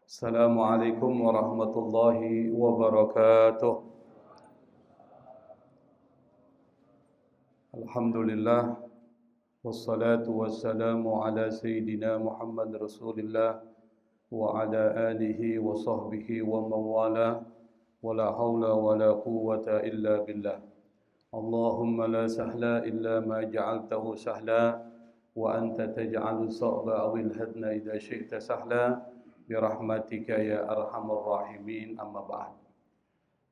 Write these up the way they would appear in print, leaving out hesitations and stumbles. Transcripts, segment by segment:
Assalamualaikum warahmatullahi wabarakatuh. Alhamdulillah wassalatu wassalamu ala sayyidina Muhammad Rasulillah wa ala alihi wa sahbihi wa mawala wa la hawla wa la quwwata illa billah. Allahumma la sahla illa ma ja'altahu sahla wa anta taj'alu sa'ba awil hadna idha syi'ta sahla birahmatika ya arhamar rahimin, amma ba'd.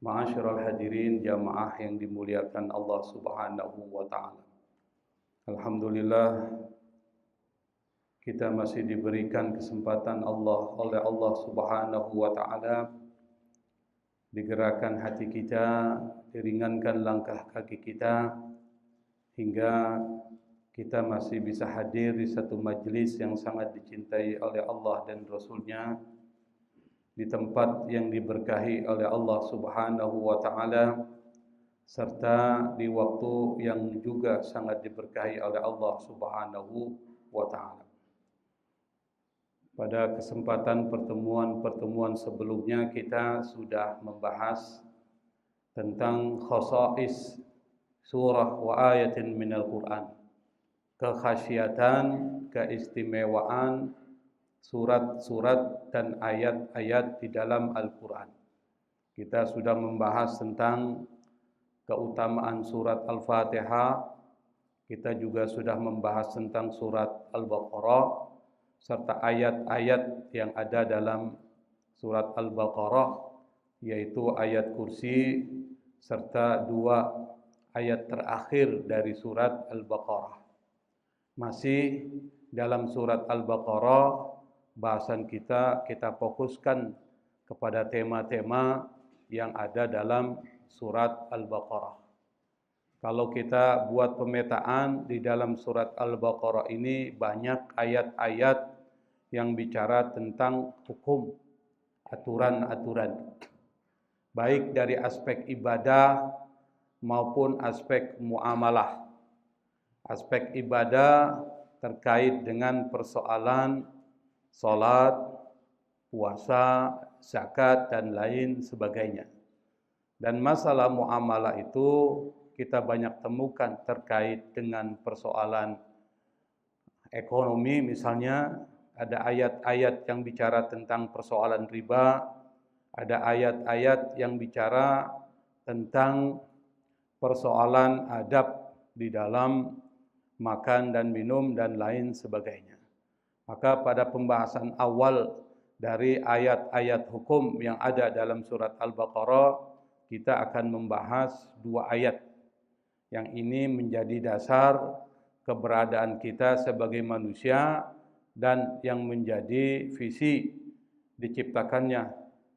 Ma'asyiral hadirin jamaah yang dimuliakan Allah Subhanahu wa taala. Alhamdulillah kita masih diberikan kesempatan oleh Allah Subhanahu wa taala, digerakkan hati kita, diringankan langkah kaki kita hingga kita masih bisa hadir di satu majelis yang sangat dicintai oleh Allah dan Rasul-Nya, di tempat yang diberkahi oleh Allah Subhanahu wa taala, serta di waktu yang juga sangat diberkahi oleh Allah Subhanahu wa taala. Pada kesempatan pertemuan sebelumnya kita sudah membahas tentang khasa'is surah wa ayatin minal Qur'an, kekhasiatan, keistimewaan surat-surat dan ayat-ayat di dalam Al-Quran. Kita sudah membahas tentang keutamaan surat Al-Fatihah. Kita juga sudah membahas tentang surat Al-Baqarah serta ayat-ayat yang ada dalam surat Al-Baqarah, yaitu ayat kursi serta dua ayat terakhir dari surat Al-Baqarah. Masih dalam surat Al-Baqarah, bahasan kita fokuskan kepada tema-tema yang ada dalam surat Al-Baqarah. Kalau kita buat pemetaan di dalam surat Al-Baqarah ini banyak ayat-ayat yang bicara tentang hukum, aturan-aturan, baik dari aspek ibadah maupun aspek muamalah. Aspek ibadah terkait dengan persoalan salat, puasa, zakat, dan lain sebagainya. Dan masalah muamalah itu kita banyak temukan terkait dengan persoalan ekonomi. Misalnya ada ayat-ayat yang bicara tentang persoalan riba, ada ayat-ayat yang bicara tentang persoalan adab di dalam makan dan minum dan lain sebagainya. Maka pada pembahasan awal dari ayat-ayat hukum yang ada dalam surat Al-Baqarah, kita akan membahas dua ayat yang ini menjadi dasar keberadaan kita sebagai manusia dan yang menjadi visi diciptakannya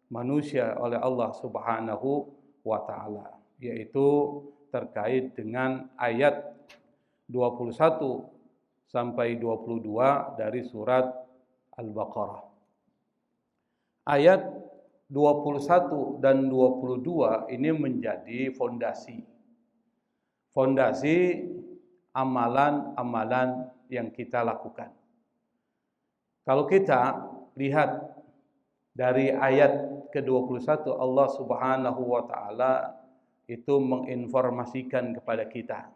manusia oleh Allah Subhanahu wa taala, yaitu terkait dengan ayat 21 sampai 22 dari surat Al-Baqarah. Ayat 21 dan 22 ini menjadi fondasi amalan-amalan yang kita lakukan. Kalau kita lihat dari ayat ke-21, Allah Subhanahu wa taala itu menginformasikan kepada kita.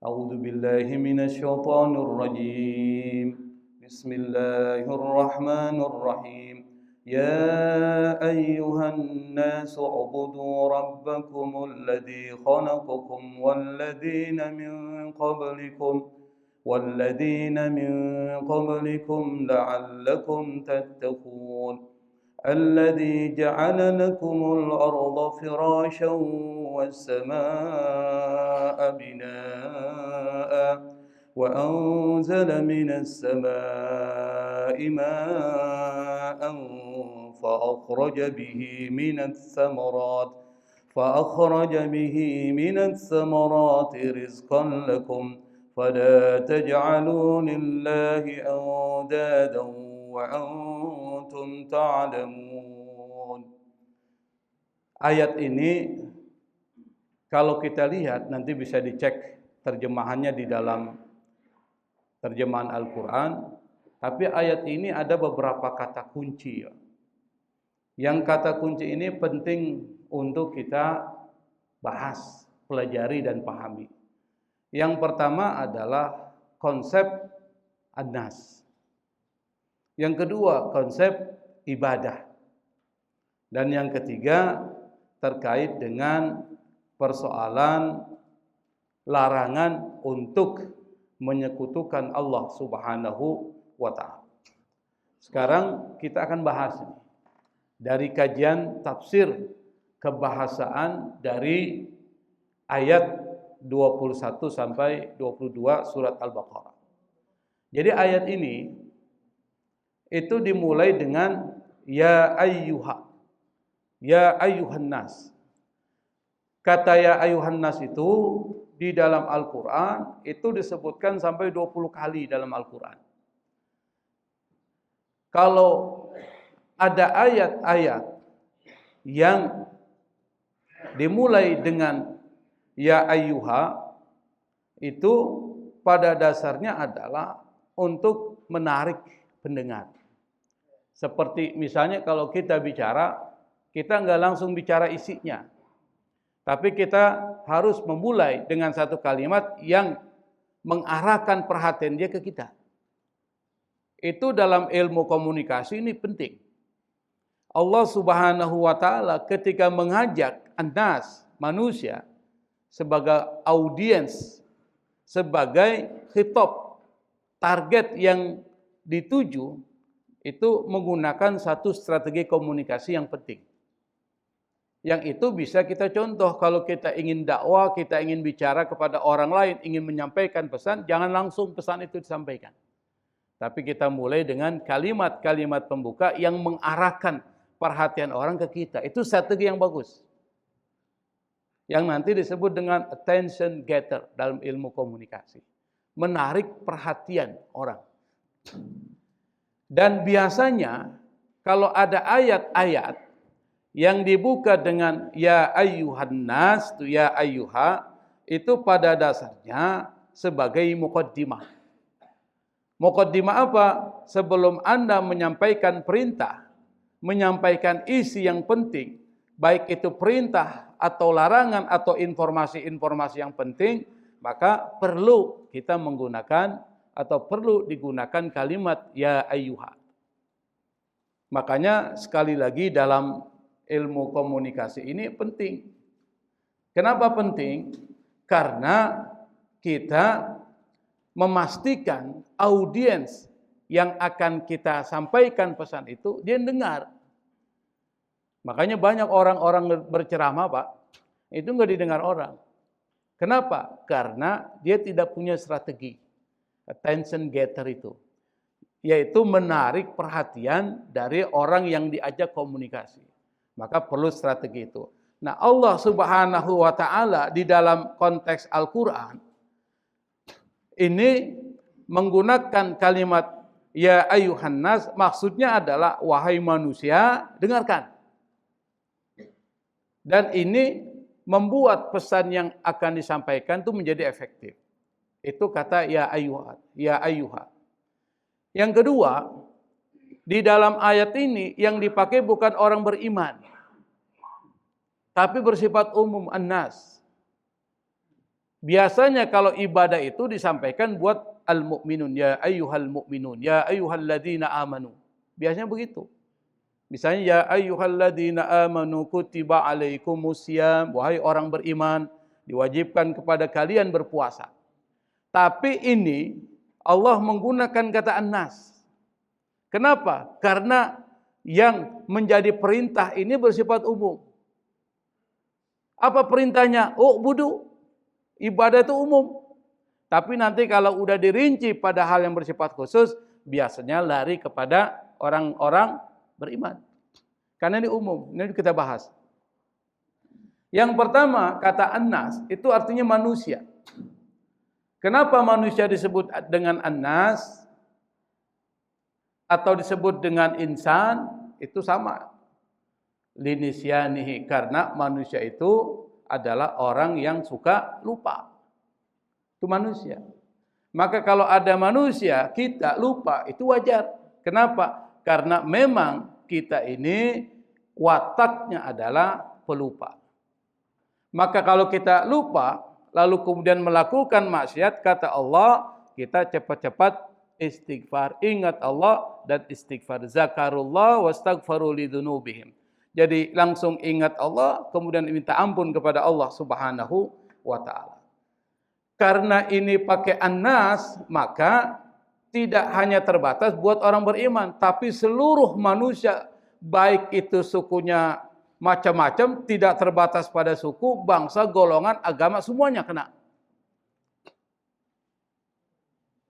A'udzu billahi minasy syaithanir rajim. Bismillahirrahmanirrahim. Ya ayyuhan nasu ubudu rabbakumul ladzi khalaqakum walladzina min qablikum la'allakum tattaqun. الذي جعل لكم الأرض فراشا والسماء بناء وأنزل من السماء ماء فأخرج به من الثمرات رزقا لكم فلا تجعلوا لله أندادا وأنتم تعلمون. Ayat ini kalau kita lihat nanti bisa dicek terjemahannya di dalam terjemahan Al-Quran. Tapi ayat ini ada beberapa kata kunci. Yang kata kunci ini penting untuk kita bahas, pelajari dan pahami. Yang pertama adalah konsep an-nas. Yang kedua konsep ibadah. Dan yang ketiga terkait dengan persoalan larangan untuk menyekutukan Allah Subhanahu wa ta'ala. Sekarang kita akan bahas dari kajian tafsir kebahasaan dari ayat 21 sampai 22 surat Al-Baqarah. Jadi ayat ini itu dimulai dengan ya ayyuha, ya ayyuhan nas. Kata ya ayyuhan nas itu di dalam Al-Quran itu disebutkan sampai 20 kali dalam Al-Quran. Kalau ada ayat-ayat yang dimulai dengan ya ayyuha, itu pada dasarnya adalah untuk menarik pendengar. Seperti misalnya kalau kita bicara, kita nggak langsung bicara isinya. Tapi kita harus memulai dengan satu kalimat yang mengarahkan perhatian dia ke kita. Itu dalam ilmu komunikasi ini penting. Allah Subhanahu wa ta'ala ketika mengajak an-nas, manusia, sebagai audiens, sebagai khitab, target yang dituju, itu menggunakan satu strategi komunikasi yang penting. Yang itu bisa kita contoh kalau kita ingin dakwah, kita ingin bicara kepada orang lain, ingin menyampaikan pesan, jangan langsung pesan itu disampaikan. Tapi kita mulai dengan kalimat-kalimat pembuka yang mengarahkan perhatian orang ke kita. Itu strategi yang bagus. Yang nanti disebut dengan attention getter dalam ilmu komunikasi. Menarik perhatian orang. Dan biasanya kalau ada ayat-ayat yang dibuka dengan ya ayyuhan nas, ya ayyuha, itu pada dasarnya sebagai muqaddimah. Muqaddimah apa? Sebelum Anda menyampaikan perintah, menyampaikan isi yang penting, baik itu perintah atau larangan atau informasi-informasi yang penting, maka perlu kita menggunakan atau perlu digunakan kalimat ya ayyuha. Makanya sekali lagi dalam ilmu komunikasi ini penting. Kenapa penting? Karena kita memastikan audiens yang akan kita sampaikan pesan itu dia dengar. Makanya banyak orang-orang berceramah, Pak, itu nggak didengar orang. Kenapa? Karena dia tidak punya strategi. Attention getter itu. Yaitu menarik perhatian dari orang yang diajak komunikasi. Maka perlu strategi itu. Nah, Allah Subhanahu wa ta'ala di dalam konteks Al-Quran ini menggunakan kalimat ya ayyuhan nas, maksudnya adalah wahai manusia, dengarkan. Dan ini membuat pesan yang akan disampaikan itu menjadi efektif. Itu kata ya ayyuha, ya ayyuha. Yang kedua, di dalam ayat ini yang dipakai bukan orang beriman, tapi bersifat umum, an-nas. Biasanya kalau ibadah itu disampaikan buat al-mu'minun, ya ayyuhal mu'minun, ya ayyuhalladzina amanu. Biasanya begitu. Misalnya ya ayyuhalladzina amanu kutiba alaikumusiyam, wahai orang beriman, diwajibkan kepada kalian berpuasa. Tapi ini Allah menggunakan kata an-nas. Kenapa? Karena yang menjadi perintah ini bersifat umum. Apa perintahnya? U'budu. Ibadah itu umum. Tapi nanti kalau udah dirinci pada hal yang bersifat khusus, biasanya lari kepada orang-orang beriman. Karena ini umum. Ini kita bahas. Yang pertama, kata an-nas, itu artinya manusia. Kenapa manusia disebut dengan an-nas? Atau disebut dengan insan? Itu sama. Linisyanihi, karena manusia itu adalah orang yang suka lupa. Itu manusia. Maka kalau ada manusia kita lupa, itu wajar. Kenapa? Karena memang kita ini wataknya adalah pelupa. Maka kalau kita lupa, lalu kemudian melakukan maksiat, kata Allah, kita cepat-cepat istighfar. Ingat Allah dan istighfar. Zakarullah wastaghfaru lidunubihim. Jadi langsung ingat Allah, kemudian minta ampun kepada Allah Subhanahu wa ta'ala. Karena ini pakai an-nas, maka tidak hanya terbatas buat orang beriman, tapi seluruh manusia, baik itu sukunya macam-macam, tidak terbatas pada suku, bangsa, golongan, agama, semuanya kena.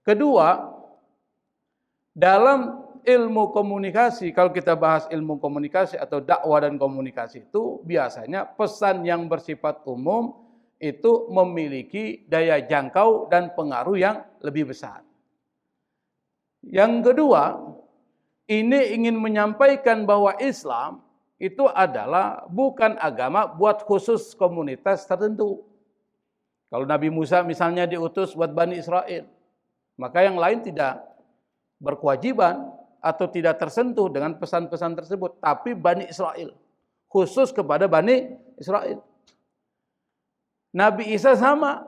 Kedua, dalam ilmu komunikasi, kalau kita bahas ilmu komunikasi atau dakwah dan komunikasi itu, biasanya pesan yang bersifat umum itu memiliki daya jangkau dan pengaruh yang lebih besar. Yang kedua, ini ingin menyampaikan bahwa Islam itu adalah bukan agama buat khusus komunitas tertentu. Kalau Nabi Musa misalnya diutus buat Bani Israel, maka yang lain tidak berkewajiban atau tidak tersentuh dengan pesan-pesan tersebut. Tapi Bani Israel, khusus kepada Bani Israel. Nabi Isa sama.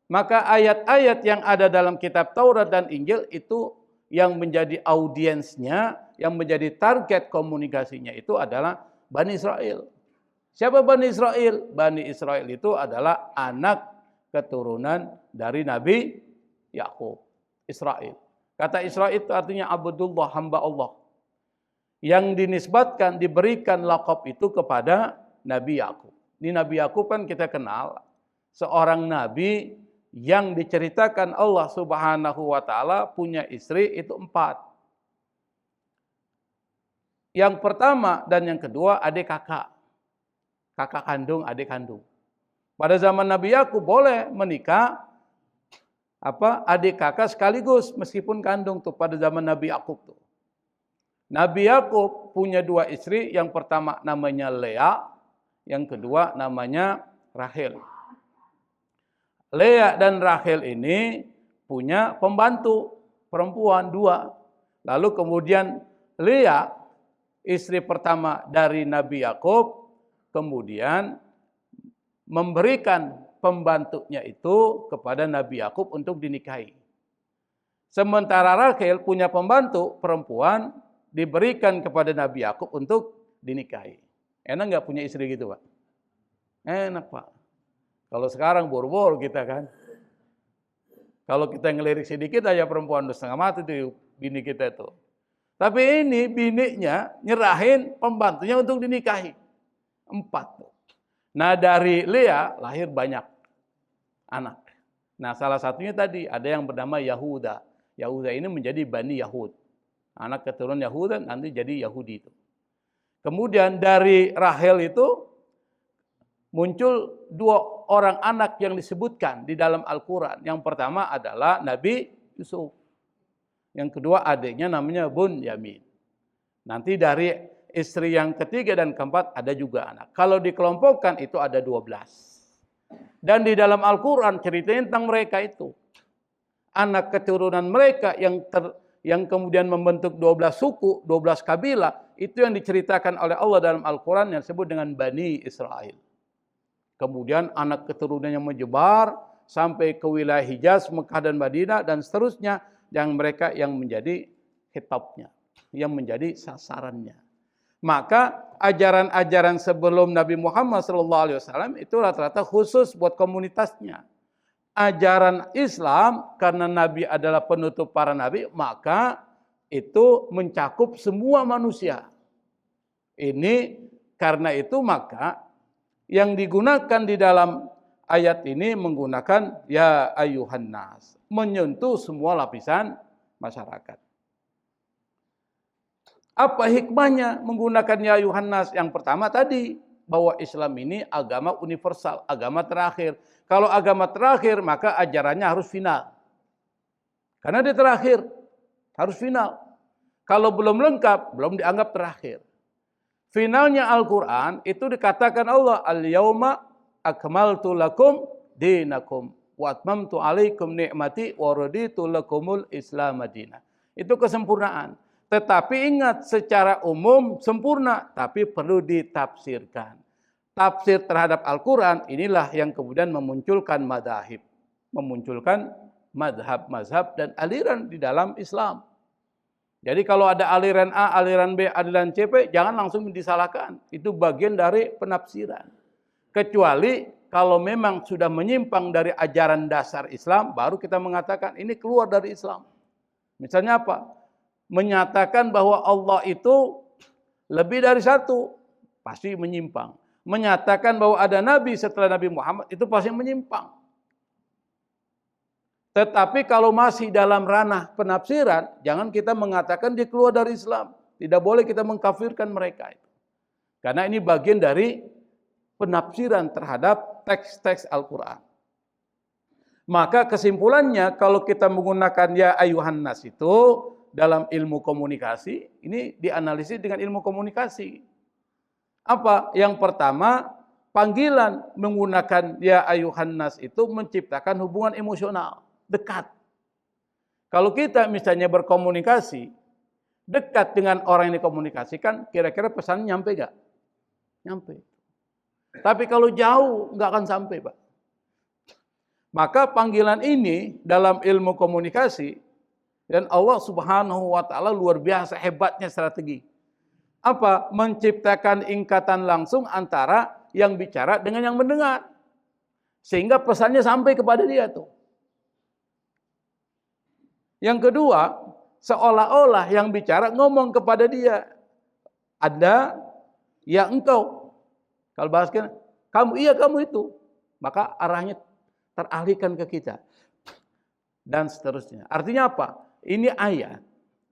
Maka ayat-ayat yang ada dalam kitab Taurat dan Injil itu yang menjadi audiensnya, yang menjadi target komunikasinya itu adalah Bani Israel. Siapa Bani Israel? Bani Israel itu adalah anak keturunan dari Nabi Yakub, Israel. Kata Israel itu artinya Abdullah, hamba Allah. Yang dinisbatkan, diberikan laqab itu kepada Nabi Yakub. Ini Nabi Yakub kan kita kenal, seorang nabi yang diceritakan Allah Subhanahu wa ta'ala punya istri itu 4. Yang pertama dan yang kedua adik kakak. Kakak kandung, adik kandung. Pada zaman Nabi Yakub boleh menikah adik kakak sekaligus meskipun kandung tuh pada zaman Nabi Yakub tuh. Nabi Yakub punya 2 istri, yang pertama namanya Lea, yang kedua namanya Rahel. Lea dan Rahel ini punya pembantu perempuan 2. Lalu kemudian Lea, istri pertama dari Nabi Yakub, kemudian memberikan pembantunya itu kepada Nabi Yakub untuk dinikahi. Sementara Rahel punya pembantu perempuan diberikan kepada Nabi Yakub untuk dinikahi. Enak nggak punya istri gitu, Pak? Enak, Pak. Kalau sekarang boro-boro kita kan. Kalau kita ngelirik sedikit aja perempuan udah setengah mati tuh bini kita itu. Tapi ini bininya nyerahin pembantunya untuk dinikahi. 4 tuh. Nah dari Lea lahir banyak anak. Nah salah satunya tadi ada yang bernama Yahuda. Yahuda ini menjadi Bani Yahud. Anak keturunan Yahuda nanti jadi Yahudi itu. Kemudian dari Rahel itu muncul 2 orang anak yang disebutkan di dalam Al-Quran. Yang pertama adalah Nabi Yusuf. Yang kedua adiknya namanya Bunyamin. Nanti dari istri yang ketiga dan keempat ada juga anak. Kalau dikelompokkan itu ada 12. Dan di dalam Al-Quran ceritanya tentang mereka itu. Anak keturunan mereka yang kemudian membentuk 12 suku, 12 kabilah. Itu yang diceritakan oleh Allah dalam Al-Quran yang disebut dengan Bani Israel. Kemudian anak keturunannya menyebar sampai ke wilayah Hijaz, Mekah dan Madinah dan seterusnya, yang mereka yang menjadi khitabnya, yang menjadi sasarannya. Maka ajaran-ajaran sebelum Nabi Muhammad SAW itu rata-rata khusus buat komunitasnya. Ajaran Islam karena Nabi adalah penutup para nabi, maka itu mencakup semua manusia. Ini karena itu maka yang digunakan di dalam ayat ini menggunakan ya ayyuhan nas, menyentuh semua lapisan masyarakat. Apa hikmahnya menggunakan ya ayyuhan nas? Yang pertama tadi, bahwa Islam ini agama universal, agama terakhir. Kalau agama terakhir, maka ajarannya harus final. Karena dia terakhir, harus final. Kalau belum lengkap, belum dianggap terakhir. Finalnya Al-Quran itu dikatakan Allah, al-yauma akmaltu lakum dinakum wa atmamtu 'alaikum ni'mati wa raditu lakumul Islam madinah. Itu kesempurnaan. Tetapi ingat, secara umum sempurna, tapi perlu ditafsirkan. Tafsir terhadap Al-Quran inilah yang kemudian memunculkan madhahib. Memunculkan mazhab dan aliran di dalam Islam. Jadi kalau ada aliran A, aliran B, aliran C, jangan langsung disalahkan. Itu bagian dari penafsiran. Kecuali kalau memang sudah menyimpang dari ajaran dasar Islam, baru kita mengatakan ini keluar dari Islam. Misalnya apa? Menyatakan bahwa Allah itu lebih dari satu, pasti menyimpang. Menyatakan bahwa ada Nabi setelah Nabi Muhammad, itu pasti menyimpang. Tetapi kalau masih dalam ranah penafsiran, jangan kita mengatakan dia keluar dari Islam. Tidak boleh kita mengkafirkan mereka. Karena ini bagian dari penafsiran terhadap teks-teks Al-Quran. Maka kesimpulannya, kalau kita menggunakan ya ayuhan nas itu dalam ilmu komunikasi, ini dianalisis dengan ilmu komunikasi. Apa? Yang pertama, panggilan menggunakan ya ayuhan nas itu menciptakan hubungan emosional, dekat. Kalau kita misalnya berkomunikasi, dekat dengan orang yang dikomunikasikan, kira-kira pesan nyampe gak? Nyampe. Tapi kalau jauh, nggak akan sampai, Pak. Maka panggilan ini dalam ilmu komunikasi, dan Allah Subhanahu wa Ta'ala luar biasa hebatnya strategi. Apa? Menciptakan ikatan langsung antara yang bicara dengan yang mendengar. Sehingga pesannya sampai kepada dia tuh. Yang kedua, seolah-olah yang bicara ngomong kepada dia. Ada, ya engkau. Kalau bahaskan, kamu, iya kamu itu. Maka arahnya teralihkan ke kita. Dan seterusnya. Artinya apa? Ini ayat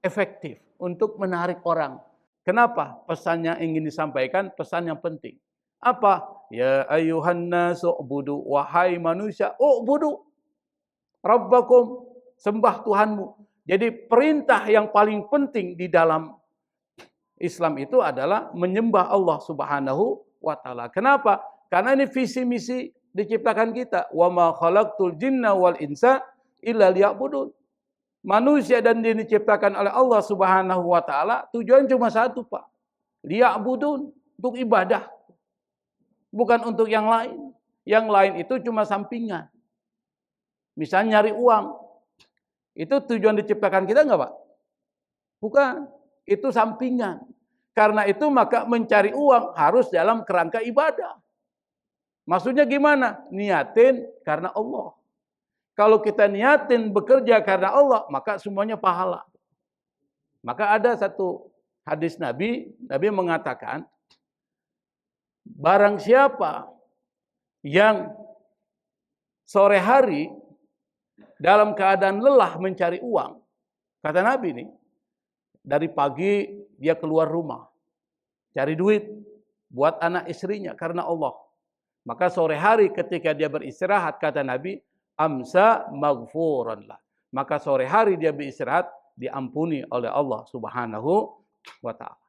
efektif untuk menarik orang. Kenapa? Pesan yang ingin disampaikan, pesan yang penting. Apa? Ya ayuhan nasu ubudu, wahai manusia, ubudu rabbakum, sembah Tuhanmu. Jadi perintah yang paling penting di dalam Islam itu adalah menyembah Allah Subhanahu wa Ta'ala. Kenapa? Karena ini visi misi diciptakan kita. Wa ma khalaqtul jinna wal insa illa liya'budun. Manusia dan jin diciptakan oleh Allah Subhanahu wa Ta'ala, tujuan cuma satu, Pak. Liya'budun, untuk ibadah. Bukan untuk yang lain. Yang lain itu cuma sampingan. Misalnya nyari uang. Itu tujuan diciptakan kita enggak, Pak? Bukan. Itu sampingan. Karena itu maka mencari uang harus dalam kerangka ibadah. Maksudnya gimana? Niatin karena Allah. Kalau kita niatin bekerja karena Allah, maka semuanya pahala. Maka ada satu hadis Nabi, Nabi mengatakan, barang siapa yang sore hari dalam keadaan lelah mencari uang, kata Nabi nih, dari pagi dia keluar rumah, cari duit buat anak istrinya karena Allah. Maka sore hari ketika dia beristirahat, kata Nabi, amsa maghfuran lah. Maka sore hari dia beristirahat, diampuni oleh Allah Subhanahu wa Ta'ala.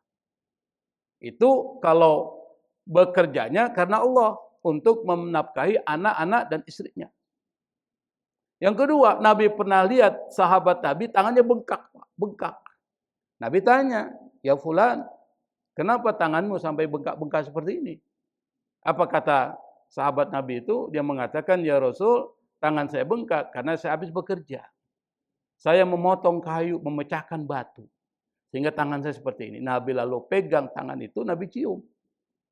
Itu kalau bekerjanya karena Allah untuk menafkahi anak-anak dan istrinya. Yang kedua, Nabi pernah lihat sahabat Nabi tangannya bengkak. Nabi tanya, ya fulan, kenapa tanganmu sampai bengkak-bengkak seperti ini? Apa kata sahabat Nabi itu? Dia mengatakan, ya Rasul, tangan saya bengkak karena saya habis bekerja. Saya memotong kayu, memecahkan batu. Sehingga tangan saya seperti ini. Nabi lalu pegang tangan itu, Nabi cium.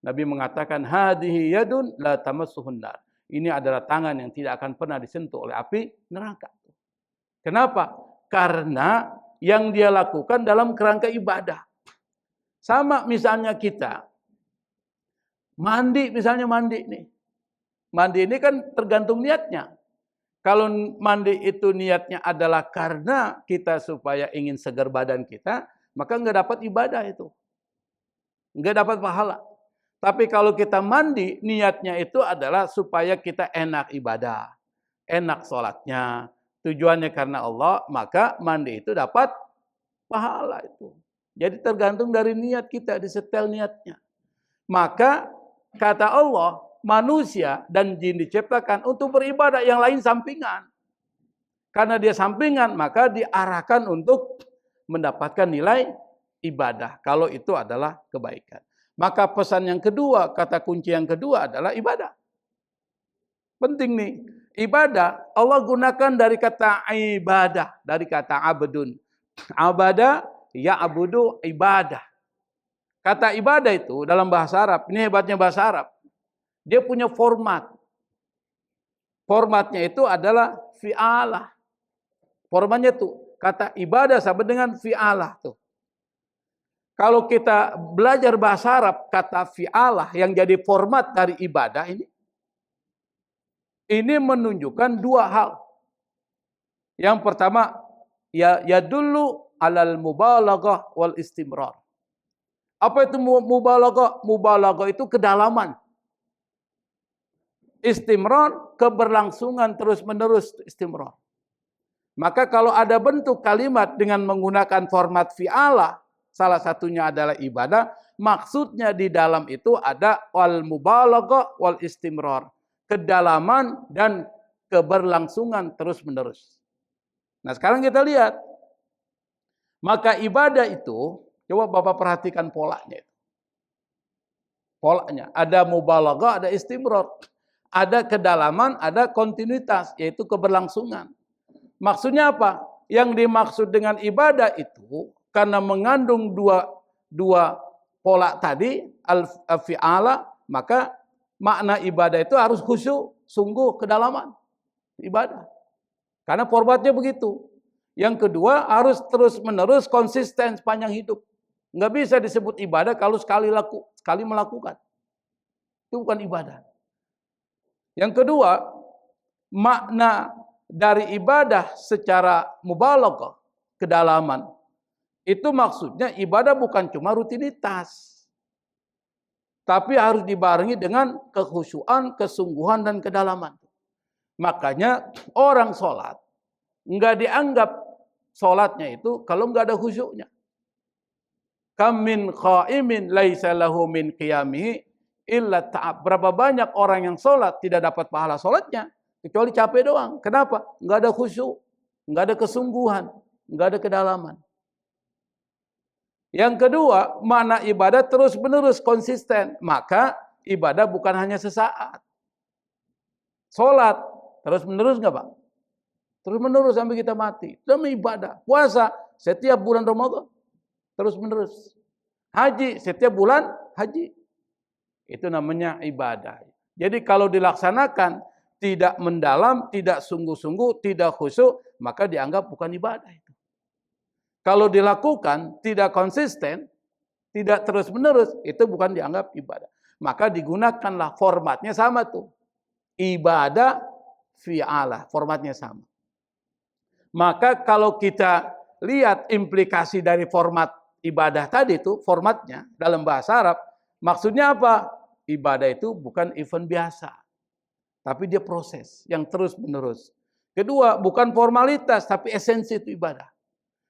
Nabi mengatakan, hadhihi yadun la tamassuhun nar. Ini adalah tangan yang tidak akan pernah disentuh oleh api neraka. Kenapa? Karena yang dia lakukan dalam kerangka ibadah. Sama misalnya kita. Mandi nih. Mandi ini kan tergantung niatnya. Kalau mandi itu niatnya adalah karena kita supaya ingin segar badan kita, maka enggak dapat ibadah itu. Enggak dapat pahala. Tapi kalau kita mandi, niatnya itu adalah supaya kita enak ibadah. Enak sholatnya. Tujuannya karena Allah, maka mandi itu dapat pahala itu. Jadi tergantung dari niat kita, disetel niatnya. Maka kata Allah, manusia dan jin diciptakan untuk beribadah, yang lain sampingan. Karena dia sampingan, maka diarahkan untuk mendapatkan nilai ibadah. Kalau itu adalah kebaikan. Maka pesan yang kedua, kata kunci yang kedua adalah ibadah. Penting nih. Ibadah, Allah gunakan dari kata ibadah. Dari kata abdun. Abada, ya'budu ibadah. Kata ibadah itu dalam bahasa Arab, ini hebatnya bahasa Arab. Dia punya format. Formatnya itu adalah fi'alah. Formatnya tuh kata ibadah sama dengan fi'alah tuh. Kalau kita belajar bahasa Arab, kata fi'alah yang jadi format dari ibadah ini menunjukkan dua hal. Yang pertama, ya dulu alal mubalaghah wal istimrar. Apa itu mubalaghah? Mubalaghah itu kedalaman. Istimrar, keberlangsungan terus-menerus istimrar. Maka kalau ada bentuk kalimat dengan menggunakan format fi'alah, salah satunya adalah ibadah, maksudnya di dalam itu ada wal mubalaghah wal istimrar, kedalaman dan keberlangsungan terus-menerus. Nah, sekarang kita lihat. Maka ibadah itu, coba Bapak perhatikan polanya. Polanya, ada mubalaghah, ada istimrar. Ada kedalaman, ada kontinuitas, yaitu keberlangsungan. Maksudnya apa? Yang dimaksud dengan ibadah itu karena mengandung dua pola tadi, al-fi'ala, maka makna ibadah itu harus khusyuk, sungguh, kedalaman. Ibadah. Karena formatnya begitu. Yang kedua, harus terus-menerus konsisten sepanjang hidup. Nggak bisa disebut ibadah kalau sekali melakukan. Itu bukan ibadah. Yang kedua, makna dari ibadah secara mubalaghah, kedalaman. Itu maksudnya ibadah bukan cuma rutinitas. Tapi harus dibarengi dengan kekhusyuan, kesungguhan, dan kedalaman. Makanya orang sholat, nggak dianggap sholatnya itu kalau nggak ada khusyuknya. Kam min qaimin laisa lahu min qiyamihi illa ta'ab. Berapa banyak orang yang sholat tidak dapat pahala sholatnya. Kecuali capek doang. Kenapa? Enggak ada khusyuk, enggak ada kesungguhan, enggak ada kedalaman. Yang kedua, makna ibadah terus-menerus konsisten. Maka ibadah bukan hanya sesaat. Sholat terus-menerus enggak, Pak? Terus-menerus sampai kita mati. Demi ibadah. Puasa setiap bulan Ramadan. Terus-menerus. Haji setiap bulan haji. Itu namanya ibadah. Jadi kalau dilaksanakan tidak mendalam, tidak sungguh-sungguh, tidak khusyuk, maka dianggap bukan ibadah itu. Kalau dilakukan tidak konsisten, tidak terus-menerus, itu bukan dianggap ibadah. Maka digunakanlah formatnya sama tuh. Ibadah fi'alah, formatnya sama. Maka kalau kita lihat implikasi dari format ibadah tadi itu, formatnya dalam bahasa Arab, maksudnya apa? Ibadah itu bukan event biasa. Tapi dia proses yang terus-menerus. Kedua, bukan formalitas, tapi esensi itu ibadah.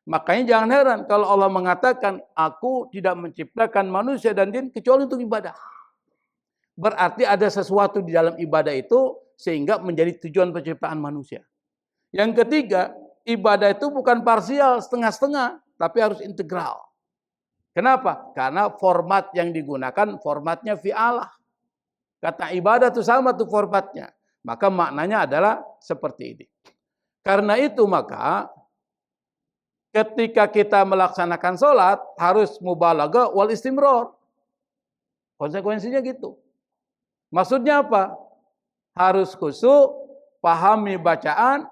Makanya jangan heran kalau Allah mengatakan, aku tidak menciptakan manusia dan jin kecuali untuk ibadah. Berarti ada sesuatu di dalam ibadah itu sehingga menjadi tujuan penciptaan manusia. Yang ketiga, ibadah itu bukan parsial, setengah-setengah, tapi harus integral. Kenapa? Karena format yang digunakan, formatnya fi'alah. Kata ibadah itu sama tuh formatnya. Maka maknanya adalah seperti ini. Karena itu maka ketika kita melaksanakan sholat harus mubalaghah wal istimrar. Konsekuensinya gitu. Maksudnya apa? Harus khusyuk, pahami bacaan,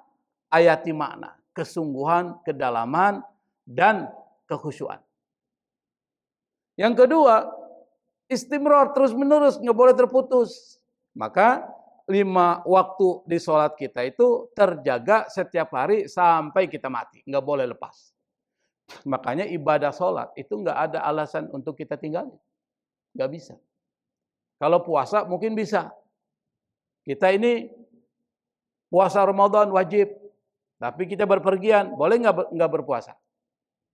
ayati makna. Kesungguhan, kedalaman, dan kekhusyuan. Yang kedua, istimrar terus-menerus, nggak boleh terputus. Maka 5 waktu di sholat kita itu terjaga setiap hari sampai kita mati. Nggak boleh lepas. Makanya ibadah sholat itu nggak ada alasan untuk kita tinggalin. Nggak bisa. Kalau puasa mungkin bisa. Kita ini puasa Ramadan wajib. Tapi kita berpergian, boleh nggak berpuasa?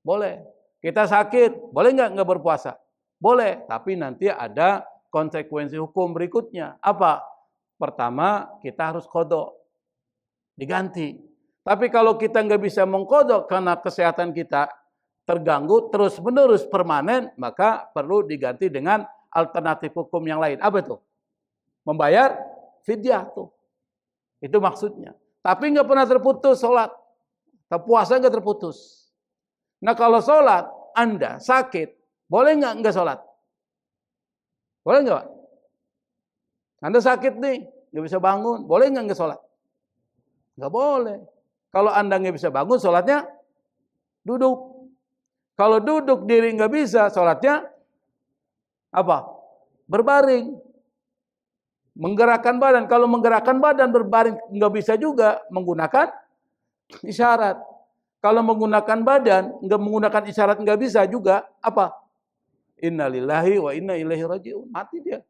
Boleh. Kita sakit, boleh nggak berpuasa? Boleh, tapi nanti ada konsekuensi hukum berikutnya. Apa? Pertama, kita harus qada, diganti. Tapi kalau kita nggak bisa mengqada karena kesehatan kita terganggu terus-menerus permanen, maka perlu diganti dengan alternatif hukum yang lain. Apa itu? Membayar fidyah tuh. Itu maksudnya. Tapi nggak pernah terputus sholat. Puasa nggak terputus. Nah kalau sholat, Anda sakit, boleh nggak sholat? Boleh nggak? Anda sakit nih, nggak bisa bangun, boleh nggak sholat? Nggak boleh. Kalau Anda nggak bisa bangun, sholatnya duduk. Kalau duduk diri nggak bisa, sholatnya apa? Berbaring. Menggerakkan badan. Kalau menggerakkan badan berbaring nggak bisa juga, menggunakan isyarat. Kalau menggunakan badan, nggak menggunakan isyarat nggak bisa juga, apa? Innalillahi wa inna ilaihi raji'un. Mati dia.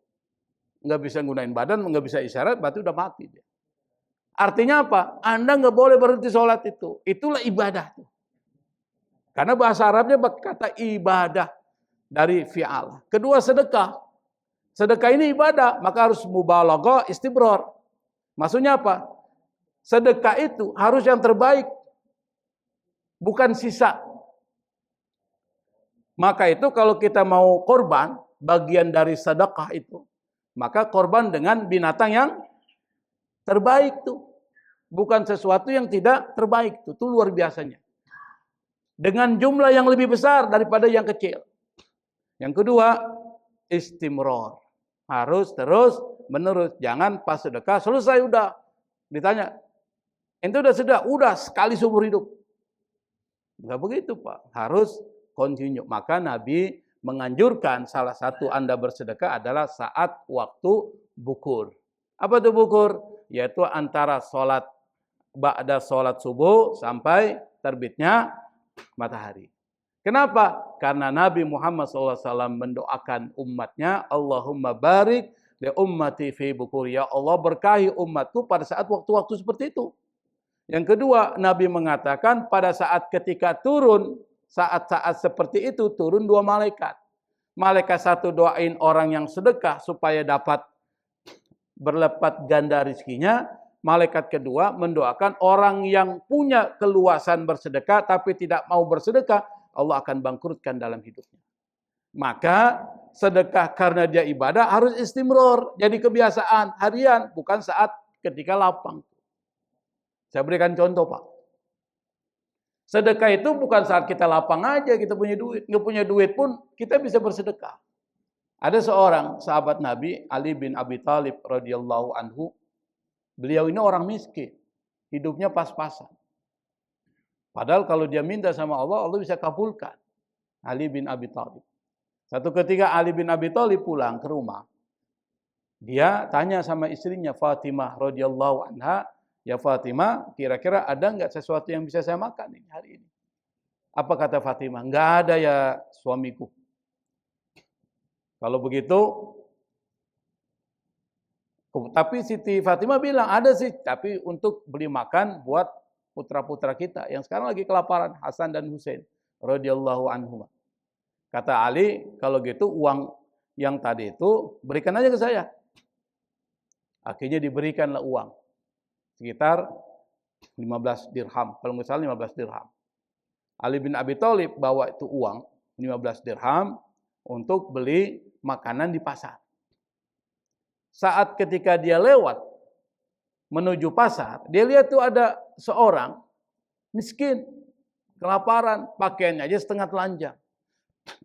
Nggak bisa gunain badan, nggak bisa isyarat, berarti udah mati dia. Artinya apa? Anda nggak boleh berhenti sholat itu. Itulah ibadah. Karena bahasa Arabnya berkata ibadah dari fi'al. Kedua sedekah. Sedekah ini ibadah, maka harus mubalaghah istibrar. Maksudnya apa? Sedekah itu harus yang terbaik, bukan sisa. Maka itu kalau kita mau korban, bagian dari sedekah itu, maka korban dengan binatang yang terbaik tuh. Bukan sesuatu yang tidak terbaik tuh. Itu luar biasanya. Dengan jumlah yang lebih besar daripada yang kecil. Yang kedua, istimrar. Harus terus menerus. Jangan pas sedekah selesai udah. Ditanya, ente udah sekali seumur hidup. Enggak begitu Pak. Harus continue. Maka Nabi menganjurkan salah satu Anda bersedekah adalah saat waktu bukur. Apa itu bukur? Yaitu antara ba'da sholat subuh sampai terbitnya matahari. Kenapa? Karena Nabi Muhammad SAW mendoakan umatnya, Allahumma barik li ummati fi bukur. Ya Allah berkahi umatku pada saat waktu-waktu seperti itu. Yang kedua, Nabi mengatakan pada saat ketika turun, saat-saat seperti itu turun dua malaikat. Malaikat satu doain orang yang sedekah supaya dapat berlipat ganda rizkinya. Malaikat kedua mendoakan orang yang punya keluasan bersedekah tapi tidak mau bersedekah, Allah akan bangkrutkan dalam hidupnya. Maka sedekah karena dia ibadah harus istimror, jadi kebiasaan harian, bukan saat ketika lapang. Saya berikan contoh Pak. Sedekah itu bukan saat kita lapang aja, kita punya duit. Nggak punya duit pun kita bisa bersedekah. Ada seorang sahabat Nabi, Ali bin Abi Thalib radhiyallahu anhu. Beliau ini orang miskin, hidupnya pas-pasan. Padahal kalau dia minta sama Allah, Allah bisa kabulkan. Ali bin Abi Thalib. Satu ketika Ali bin Abi Thalib pulang ke rumah, dia tanya sama istrinya Fatimah radhiyallahu anha, ya Fatimah, kira-kira ada nggak sesuatu yang bisa saya makan hari ini? Apa kata Fatimah? Nggak ada ya suamiku. Kalau begitu, tapi Siti Fatimah bilang, ada sih, tapi untuk beli makan buat putra-putra kita yang sekarang lagi kelaparan, Hasan dan Husain radhiyallahu anhum. Kata Ali, kalau gitu uang yang tadi itu berikan aja ke saya. Akhirnya diberikanlah uang sekitar 15 dirham, kalau nggak salah 15 dirham. Ali bin Abi Thalib bawa itu uang 15 dirham untuk beli makanan di pasar. Saat ketika dia lewat menuju pasar, dia lihat tuh ada seorang miskin, kelaparan, pakaiannya aja setengah telanjang.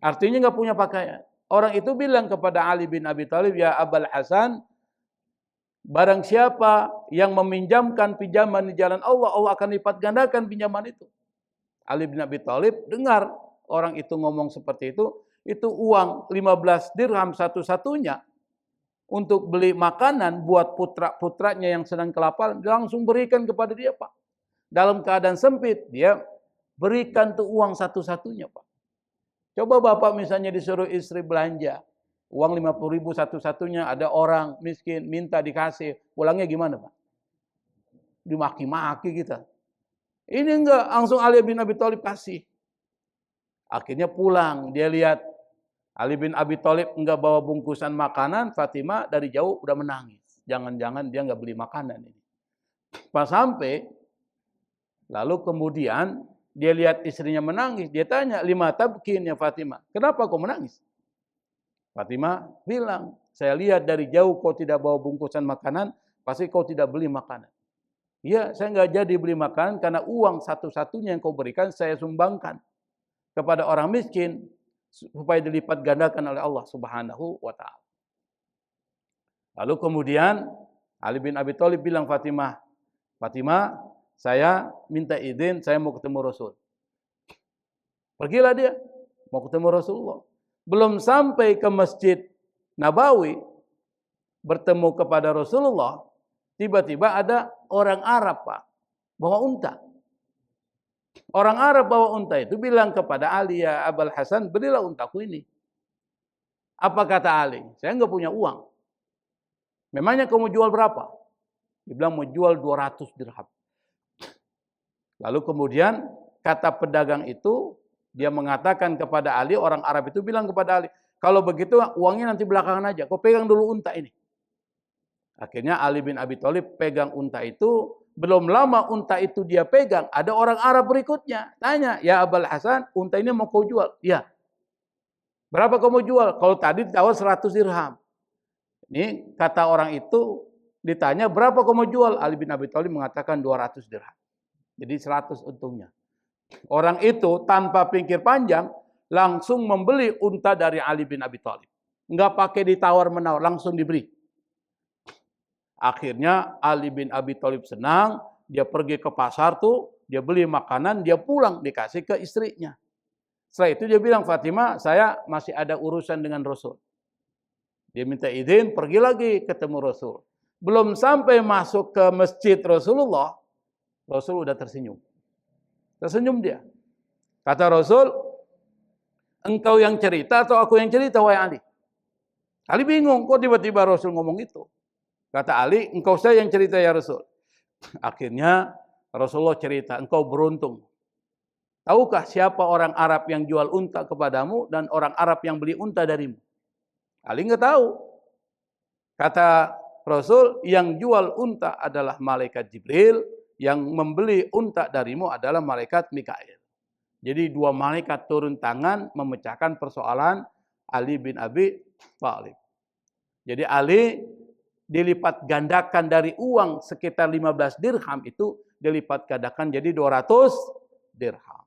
Artinya nggak punya pakaian. Orang itu bilang kepada Ali bin Abi Thalib, ya Abul Hasan, barang siapa yang meminjamkan pinjaman di jalan Allah, Allah akan lipat gandakan pinjaman itu. Ali bin Abi Thalib dengar orang itu ngomong seperti itu uang 15 dirham satu-satunya untuk beli makanan buat putra-putranya yang sedang kelaparan, dia langsung berikan kepada dia, Pak. Dalam keadaan sempit, dia berikan tuh uang satu-satunya, Pak. Coba Bapak misalnya disuruh istri belanja, uang 50.000 satu-satunya, ada orang miskin, minta dikasih, pulangnya gimana, Pak? Dimaki-maki kita. Ini enggak, langsung Ali bin Abi Thalib kasih. Akhirnya pulang, dia lihat Ali bin Abi Thalib enggak bawa bungkusan makanan, Fatimah dari jauh udah menangis. Jangan-jangan dia enggak beli makanan ini. Pas sampai, lalu kemudian dia lihat istrinya menangis. Dia tanya, "Lima tabkin ya Fatimah? Kenapa kau menangis?" Fatimah bilang, "Saya lihat dari jauh kau tidak bawa bungkusan makanan, pasti kau tidak beli makanan." "Iya, saya enggak jadi beli makanan karena uang satu-satunya yang kau berikan saya sumbangkan kepada orang miskin supaya dilipat gandakan oleh Allah Subhanahu wa taala." Lalu kemudian Ali bin Abi Thalib bilang Fatimah, "Fatimah, saya minta izin, saya mau ketemu Rasul." Pergilah dia, mau ketemu Rasulullah. Belum sampai ke Masjid Nabawi, bertemu kepada Rasulullah, tiba-tiba ada orang Arab, Pak, bawa unta. Orang Arab bawa unta itu bilang kepada Ali, "Ya Abul Hasan, belilah untaku ini." Apa kata Ali? "Saya enggak punya uang." "Memangnya kamu jual berapa?" Dia bilang mau jual 200 dirham. Lalu kemudian kata pedagang itu, dia mengatakan kepada Ali, orang Arab itu bilang kepada Ali, "Kalau begitu uangnya nanti belakangan aja, kau pegang dulu unta ini." Akhirnya Ali bin Abi Thalib pegang unta itu. Belum lama unta itu dia pegang, ada orang Arab berikutnya. Tanya, "Ya Abul Hasan, unta ini mau kau jual?" "Ya." "Berapa kau mau jual?" "Kalau tadi ditawar 100 dirham. Ini kata orang itu, ditanya, "Berapa kau mau jual?" Ali bin Abi Thalib mengatakan 200 dirham. Jadi 100 untungnya. Orang itu tanpa pikir panjang, langsung membeli unta dari Ali bin Abi Thalib. Enggak pakai ditawar-menawar, langsung diberi. Akhirnya Ali bin Abi Thalib senang, dia pergi ke pasar tuh, dia beli makanan, dia pulang, dikasih ke istrinya. Setelah itu dia bilang, "Fatimah, saya masih ada urusan dengan Rasul." Dia minta izin, pergi lagi ketemu Rasul. Belum sampai masuk ke masjid Rasulullah, Rasul udah tersenyum. Tersenyum dia. Kata Rasul, "Engkau yang cerita atau aku yang cerita, wahai Ali?" Ali bingung, kok tiba-tiba Rasul ngomong itu. Kata Ali, "Engkau saya yang cerita ya Rasul." Akhirnya Rasulullah cerita, "Engkau beruntung. Tahukah siapa orang Arab yang jual unta kepadamu dan orang Arab yang beli unta darimu?" Ali enggak tahu. Kata Rasul, "Yang jual unta adalah malaikat Jibril, yang membeli unta darimu adalah malaikat Mikail." Jadi dua malaikat turun tangan memecahkan persoalan Ali bin Abi Thalib. Jadi Ali dilipat gandakan dari uang sekitar 15 dirham itu, dilipat gandakan jadi 200 dirham.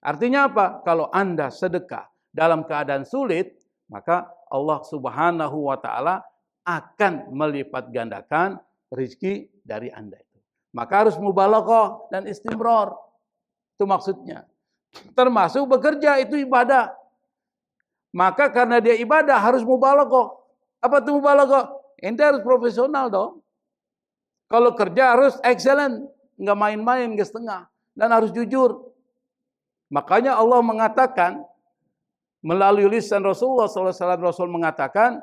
Artinya apa? Kalau Anda sedekah dalam keadaan sulit, maka Allah Subhanahu wa taala akan melipat gandakan rezeki dari Anda itu. Maka harus mubalaghah dan istimrar. Itu maksudnya. Termasuk bekerja itu ibadah. Maka karena dia ibadah harus mubalaghah. Apa itu mubalaghah? Ente harus profesional dong. Kalau kerja harus excellent, enggak main-main, enggak setengah, dan harus jujur. Makanya Allah mengatakan melalui lisan Rasulullah SAW, Rasul mengatakan,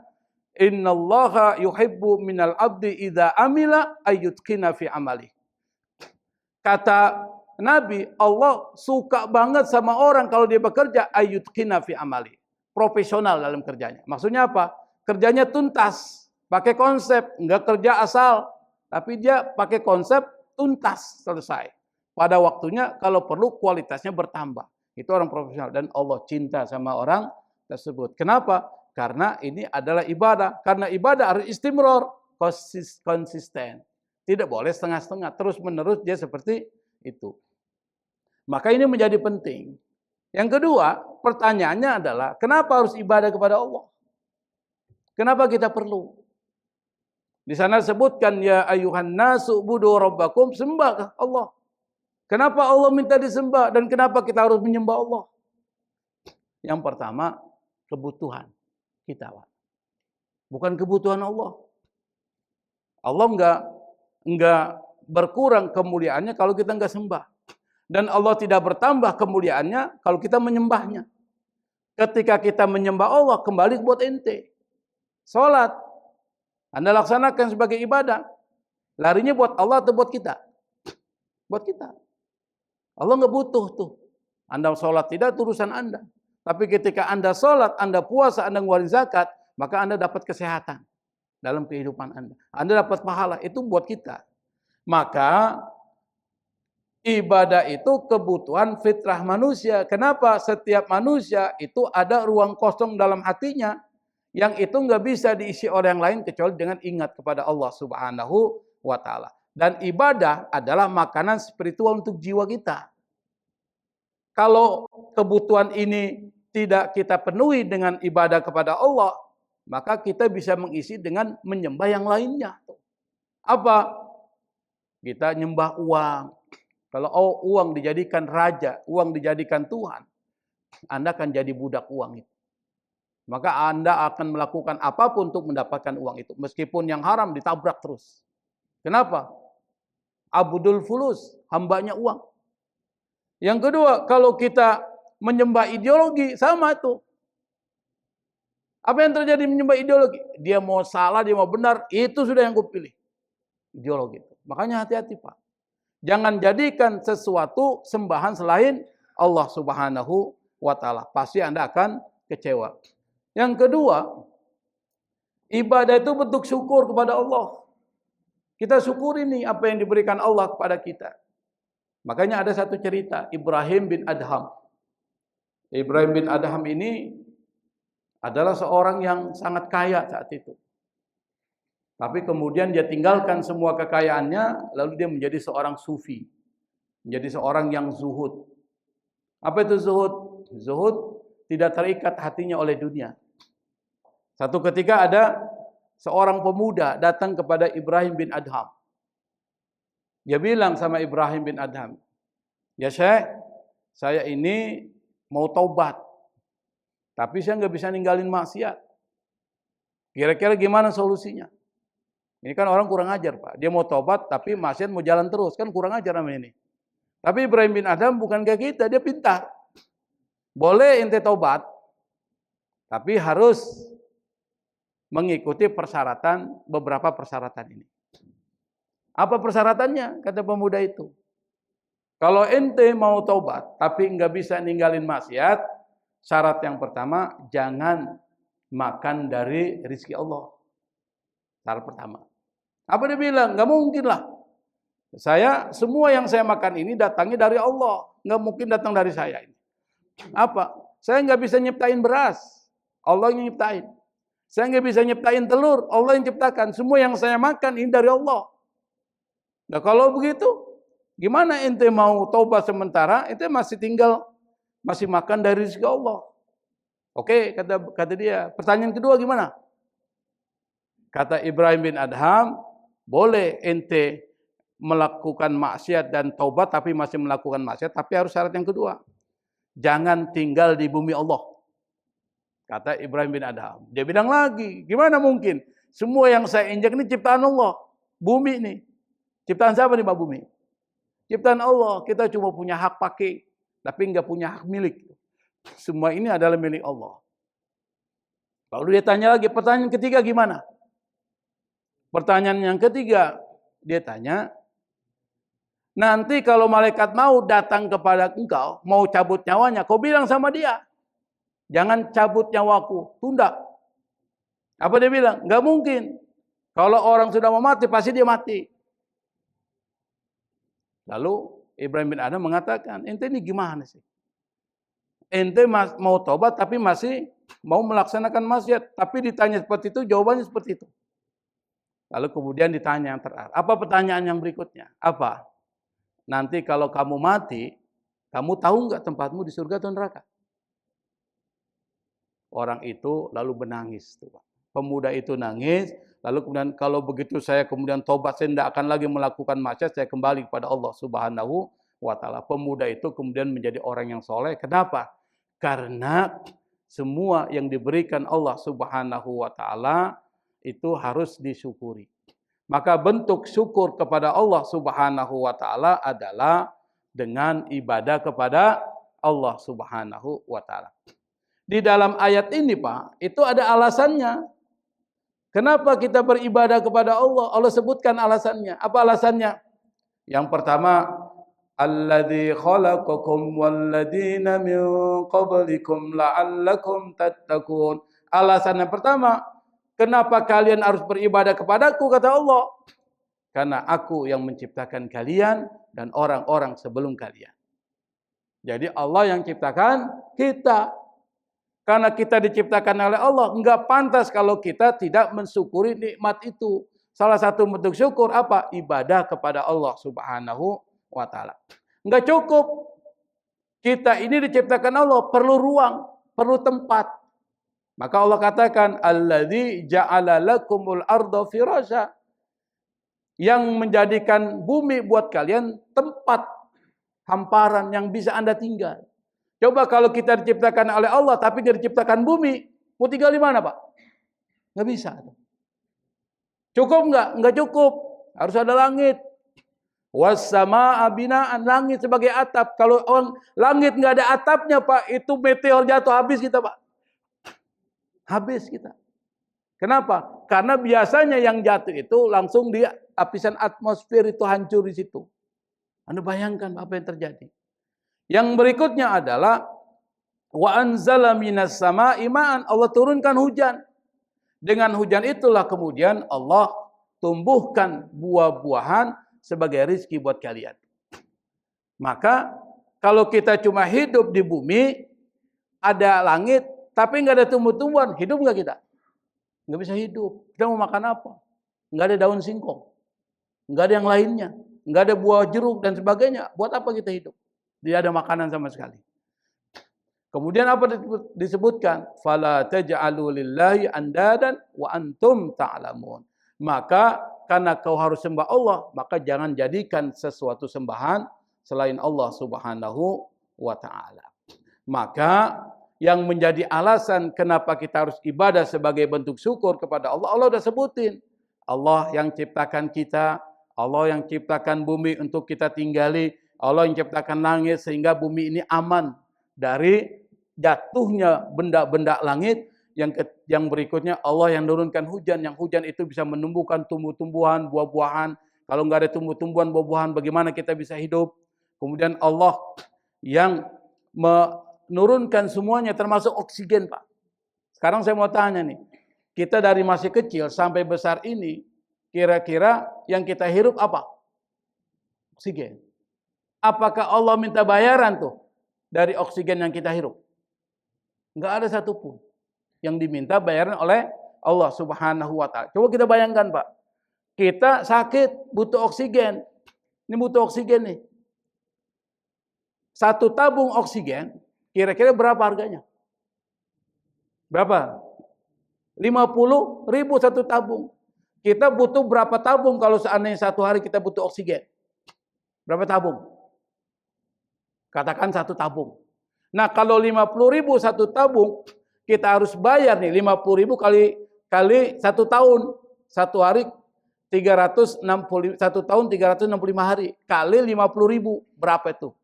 "Innallaha yuhibbu minal abdi idza amila ayyutqina fi amali." Kata Nabi, Allah suka banget sama orang kalau dia bekerja ayyutqina fi amali. Profesional dalam kerjanya. Maksudnya apa? Kerjanya tuntas. Pakai konsep, enggak kerja asal, tapi dia pakai konsep tuntas, selesai. Pada waktunya, kalau perlu kualitasnya bertambah. Itu orang profesional dan Allah cinta sama orang tersebut. Kenapa? Karena ini adalah ibadah. Karena ibadah harus istimror, konsisten. Tidak boleh setengah-setengah, terus-menerus dia seperti itu. Maka ini menjadi penting. Yang kedua, pertanyaannya adalah, kenapa harus ibadah kepada Allah? Kenapa kita perlu? Di sana disebutkan, "Ya ayuhan nasu budu rabbakum," sembah Allah. Kenapa Allah minta disembah dan kenapa kita harus menyembah Allah? Yang pertama, kebutuhan kita, Pak. Bukan kebutuhan Allah. Allah enggak berkurang kemuliaannya kalau kita enggak sembah. Dan Allah tidak bertambah kemuliaannya kalau kita menyembahnya. Ketika kita menyembah Allah, kembali buat ente. Salat Anda laksanakan sebagai ibadah. Larinya buat Allah atau buat kita? Buat kita. Allah enggak butuh tuh. Anda sholat tidak, itu urusan Anda. Tapi ketika Anda sholat, Anda puasa, Anda ngeluarin zakat, maka Anda dapat kesehatan dalam kehidupan Anda. Anda dapat pahala, itu buat kita. Maka ibadah itu kebutuhan fitrah manusia. Kenapa? Setiap manusia itu ada ruang kosong dalam hatinya yang itu nggak bisa diisi oleh yang lain kecuali dengan ingat kepada Allah Subhanahu wa Ta'ala. Dan ibadah adalah makanan spiritual untuk jiwa kita. Kalau kebutuhan ini tidak kita penuhi dengan ibadah kepada Allah, maka kita bisa mengisi dengan menyembah yang lainnya. Apa? Kita nyembah uang. Kalau uang dijadikan raja, uang dijadikan Tuhan, Anda akan jadi budak uang itu. Maka Anda akan melakukan apapun untuk mendapatkan uang itu. Meskipun yang haram ditabrak terus. Kenapa? Abdul fulus, hambanya uang. Yang kedua, kalau kita menyembah ideologi, sama tuh. Apa yang terjadi menyembah ideologi? Dia mau salah, dia mau benar, itu sudah yang gue pilih. Ideologi. Makanya hati-hati Pak. Jangan jadikan sesuatu sembahan selain Allah Subhanahu wa Ta'ala. Pasti Anda akan kecewa. Yang kedua, ibadah itu bentuk syukur kepada Allah. Kita syukuri nih apa yang diberikan Allah kepada kita. Makanya ada satu cerita, Ibrahim bin Adham. Ibrahim bin Adham ini adalah seorang yang sangat kaya saat itu. Tapi kemudian dia tinggalkan semua kekayaannya, lalu dia menjadi seorang sufi. Menjadi seorang yang zuhud. Apa itu zuhud? Zuhud tidak terikat hatinya oleh dunia. Satu ketika ada seorang pemuda datang kepada Ibrahim bin Adham. Dia bilang sama Ibrahim bin Adham, ya Syekh, saya ini mau taubat. Tapi saya nggak bisa ninggalin maksiat. Kira-kira gimana solusinya? Ini kan orang kurang ajar Pak. Dia mau taubat tapi maksiat mau jalan terus. Kan kurang ajar namanya ini. Tapi Ibrahim bin Adham bukan kayak kita. Dia pintar. Boleh ente taubat. Tapi harus mengikuti beberapa persyaratan ini. Apa persyaratannya? Kata pemuda itu. Kalau ente mau taubat, tapi nggak bisa ninggalin maksiat, syarat yang pertama, jangan makan dari rezeki Allah. Syarat pertama. Apa dia bilang? Nggak mungkin lah. Semua yang saya makan ini datangnya dari Allah. Nggak mungkin datang dari saya ini. Apa? Saya nggak bisa nyiptain beras. Allah yang nyiptain. Saya nggak bisa nyiptain telur. Allah yang ciptakan. Semua yang saya makan ini dari Allah. Nah kalau begitu, gimana ente mau taubat sementara, ente masih makan dari rezeki Allah. Oke, kata dia. Pertanyaan kedua gimana? Kata Ibrahim bin Adham, boleh ente melakukan maksiat dan taubat tapi masih melakukan maksiat, tapi harus syarat yang kedua. Jangan tinggal di bumi Allah. Kata Ibrahim bin Adham. Dia bilang lagi, gimana mungkin? Semua yang saya injak ini ciptaan Allah. Bumi ini. Ciptaan siapa nih Pak Bumi? Ciptaan Allah. Kita cuma punya hak pakai, tapi nggak punya hak milik. Semua ini adalah milik Allah. Lalu dia tanya lagi, pertanyaan ketiga gimana? Pertanyaan yang ketiga, dia tanya, nanti kalau malaikat mau datang kepada engkau, mau cabut nyawanya, kau bilang sama dia, jangan cabut nyawaku, tunda. Apa dia bilang? Nggak mungkin. Kalau orang sudah mau mati, pasti dia mati. Lalu Ibrahim bin Adham mengatakan, ente ini gimana sih? Ente mau tobat tapi masih mau melaksanakan maksiat. Tapi ditanya seperti itu, jawabannya seperti itu. Lalu kemudian ditanya yang terakhir. Apa pertanyaan yang berikutnya? Apa? Nanti kalau kamu mati, kamu tahu nggak tempatmu di surga atau neraka? Orang itu lalu menangis. Pemuda itu nangis. Lalu kemudian kalau begitu saya kemudian tobat, saya tidak akan lagi melakukan maksiat, saya kembali kepada Allah Subhanahu wa Ta'ala. Pemuda itu kemudian menjadi orang yang soleh. Kenapa? Karena semua yang diberikan Allah Subhanahu wa Ta'ala itu harus disyukuri. Maka bentuk syukur kepada Allah Subhanahu wa Ta'ala adalah dengan ibadah kepada Allah Subhanahu wa Ta'ala. Di dalam ayat ini Pak, itu ada alasannya. Kenapa kita beribadah kepada Allah? Allah sebutkan alasannya. Apa alasannya? Yang pertama, alladzi khalaqakum walladzina min qablikum la'allakum tattaqun. Alasan yang pertama, kenapa kalian harus beribadah kepadaku, kata Allah? Karena aku yang menciptakan kalian dan orang-orang sebelum kalian. Jadi Allah yang ciptakan kita. Karena kita diciptakan oleh Allah, enggak pantas kalau kita tidak mensyukuri nikmat itu. Salah satu bentuk syukur apa? Ibadah kepada Allah Subhanahu wa taala. Enggak cukup. Kita ini diciptakan Allah, perlu ruang, perlu tempat. Maka Allah katakan, alladzi ja'ala lakumul arda firasya. Yang menjadikan bumi buat kalian tempat hamparan yang bisa Anda tinggal. Coba kalau kita diciptakan oleh Allah tapi tidak diciptakan bumi, mau tinggal di mana, Pak? Nggak bisa. Cukup nggak? Nggak cukup. Harus ada langit. Was-samaa'a binaan, langit sebagai atap. Kalau langit nggak ada atapnya, Pak, itu meteor jatuh, habis kita, Pak. Habis kita. Kenapa? Karena biasanya yang jatuh itu langsung di lapisan atmosfer itu hancur di situ. Anda bayangkan apa yang terjadi. Yang berikutnya adalah wa anzala minas samaa'i ma'an, Allah turunkan hujan. Dengan hujan itulah kemudian Allah tumbuhkan buah-buahan sebagai rizki buat kalian. Maka kalau kita cuma hidup di bumi, ada langit, tapi nggak ada tumbuh-tumbuhan, hidup nggak kita? Nggak bisa hidup. Kita mau makan apa? Nggak ada daun singkong, nggak ada yang lainnya, nggak ada buah jeruk dan sebagainya. Buat apa kita hidup? Tidak ada makanan sama sekali. Kemudian apa disebutkan? Fala taj'alu lillahi andadan wa antum ta'lamun. Maka karena kau harus sembah Allah, maka jangan jadikan sesuatu sembahan selain Allah Subhanahu wa taala. Maka yang menjadi alasan kenapa kita harus ibadah sebagai bentuk syukur kepada Allah, Allah sudah sebutin. Allah yang ciptakan kita, Allah yang ciptakan bumi untuk kita tinggali, Allah yang ciptakan langit sehingga bumi ini aman dari jatuhnya benda-benda langit. Yang berikutnya Allah yang menurunkan hujan, yang hujan itu bisa menumbuhkan tumbuh-tumbuhan, buah-buahan. Kalau nggak ada tumbuh-tumbuhan, buah-buahan, bagaimana kita bisa hidup? Kemudian Allah yang menurunkan semuanya termasuk oksigen, Pak. Sekarang saya mau tanya nih, kita dari masih kecil sampai besar ini, kira-kira yang kita hirup apa? Oksigen. Apakah Allah minta bayaran tuh dari oksigen yang kita hirup? Enggak ada satupun yang diminta bayaran oleh Allah Subhanahu wa taala. Coba kita bayangkan, Pak. Kita sakit, butuh oksigen. Ini butuh oksigen nih. Satu tabung oksigen, kira-kira berapa harganya? Berapa? 50.000 satu tabung. Kita butuh berapa tabung kalau seandainya satu hari kita butuh oksigen? Berapa tabung? Katakan satu tabung. Nah, kalau 50.000 satu tabung, kita harus bayar nih 50.000 kali satu tahun. Satu hari 365, satu tahun 365 hari. Kali 50.000, berapa itu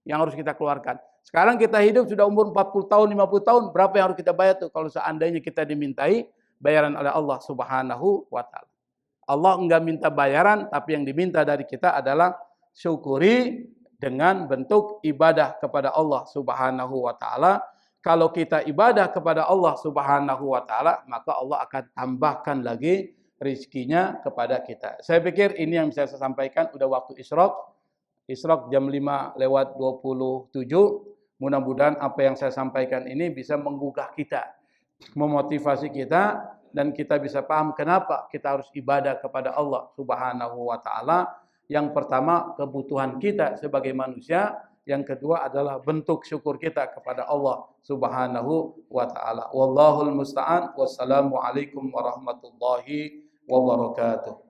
yang harus kita keluarkan? Sekarang kita hidup sudah umur 40 tahun, 50 tahun, berapa yang harus kita bayar tuh kalau seandainya kita dimintai bayaran oleh Allah Subhanahu wa taala. Allah enggak minta bayaran, tapi yang diminta dari kita adalah syukuri dengan bentuk ibadah kepada Allah Subhanahu wa taala. Kalau kita ibadah kepada Allah Subhanahu wa taala, maka Allah akan tambahkan lagi rizkinya kepada kita. Saya pikir ini yang bisa saya sampaikan. Udah waktu Isyraq. Isyraq jam 5:27. Mudah-mudahan apa yang saya sampaikan ini bisa menggugah kita, memotivasi kita, dan kita bisa paham kenapa kita harus ibadah kepada Allah Subhanahu wa taala. Yang pertama, kebutuhan kita sebagai manusia. Yang kedua adalah bentuk syukur kita kepada Allah Subhanahu wa taala. Wallahul musta'an. Wassalamualaikum warahmatullahi wabarakatuh.